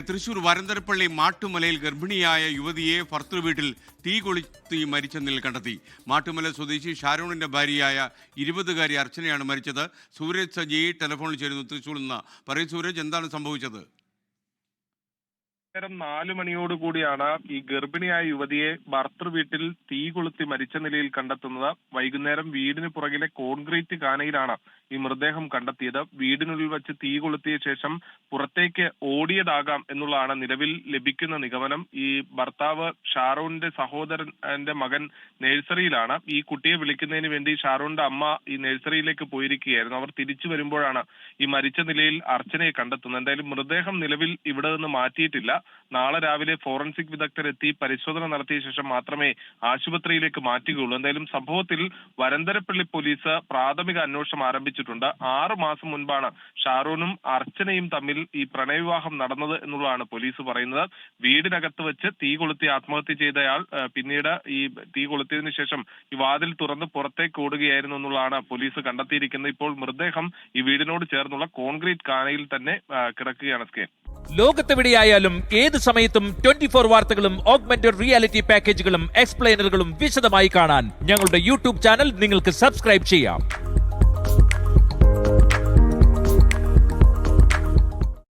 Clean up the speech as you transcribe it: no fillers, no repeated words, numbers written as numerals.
തൃശൂർ വരന്തരപ്പള്ളി മാട്ടുമലയിൽ ഗർഭിണിയായ യുവതിയെ ഭർത്തൃവീട്ടിൽ തീ കൊളുത്തി മരിച്ച നിലയിൽ കണ്ടെത്തി. മാട്ടുമല സ്വദേശി ഷാരോണിന്റെ ഭാര്യയായ 20-കാരി അർച്ചനയാണ് മരിച്ചത്. സൂരജ് സജി ടെലിഫോണിൽ ചേരുന്നു തൃശൂരിൽ നിന്ന്. പറയൂ സൂരജ്, എന്താണ് സംഭവിച്ചത്? 4 മണിയോടുകൂടിയാണ് ഈ ഗർഭിണിയായ യുവതിയെ ഭർത്തൃവീട്ടിൽ തീ കൊളുത്തി മരിച്ച നിലയിൽ കണ്ടെത്തുന്നത്. വൈകുന്നേരം വീടിന് പുറകിലെ കോൺക്രീറ്റ് കാനയിലാണ് ഈ മൃതദേഹം കണ്ടെത്തിയത്. വീടിനുള്ളിൽ വെച്ച് തീ കൊളുത്തിയ ശേഷം പുറത്തേക്ക് ഓടിയതാകാം എന്നുള്ളതാണ് നിലവിൽ ലഭിക്കുന്ന നിഗമനം. ഈ ഭർത്താവ് ഷാറൂണിന്റെ സഹോദരന്റെ മകൻ നഴ്സറിയിലാണ്. ഈ കുട്ടിയെ വിളിക്കുന്നതിന് വേണ്ടി ഷാറൂണിന്റെ അമ്മ ഈ നഴ്സറിയിലേക്ക് പോയിരിക്കുകയായിരുന്നു. അവർ തിരിച്ചു വരുമ്പോഴാണ് ഈ മരിച്ച നിലയിൽ അർച്ചനയെ കണ്ടെത്തുന്നത്. എന്തായാലും മൃതദേഹം നിലവിൽ ഇവിടെ നിന്ന് മാറ്റിയിട്ടില്ല. നാളെ രാവിലെ ഫോറൻസിക് വിദഗ്ധരെത്തി പരിശോധന നടത്തിയ ശേഷം മാത്രമേ ആശുപത്രിയിലേക്ക് മാറ്റുകയുള്ളൂ. എന്തായാലും സംഭവത്തിൽ വരന്തരപ്പള്ളി പോലീസ് പ്രാഥമിക അന്വേഷണം ആരംഭിച്ചിട്ടുണ്ട്. 6 മാസം മുൻപാണ് ഷാറൂണും അർച്ചനയും തമ്മിൽ ഈ പ്രണയവിവാഹം നടന്നത് എന്നുള്ളതാണ് പോലീസ് പറയുന്നത്. വീടിനകത്ത് വെച്ച് തീ കൊളുത്തി ആത്മഹത്യ ചെയ്തയാൾ പിന്നീട് ഈ തീ കൊളുത്തിയതിനു ശേഷം ഈ വാതിൽ തുറന്ന് പുറത്തേക്ക് ഓടുകയായിരുന്നു എന്നുള്ളതാണ് പോലീസ് കണ്ടെത്തിയിരിക്കുന്നത്. ഇപ്പോൾ മൃതദേഹം ഈ വീടിനോട് ചേർന്നുള്ള കോൺക്രീറ്റ് കാനയിൽ തന്നെ കിടക്കുകയാണ്. സ്കേൻ ലോകത്തെവിടെയായാലും ഏത് സമയത്തും 24 വാർത്തകളും ഓഗ്മെന്റഡ് റിയാലിറ്റി പാക്കേജുകളും എക്സ്പ്ലെയിനറുകളും വിശദമായി കാണാൻ ഞങ്ങളുടെ യൂട്യൂബ് ചാനൽ നിങ്ങൾക്ക് സബ്സ്ക്രൈബ് ചെയ്യാം.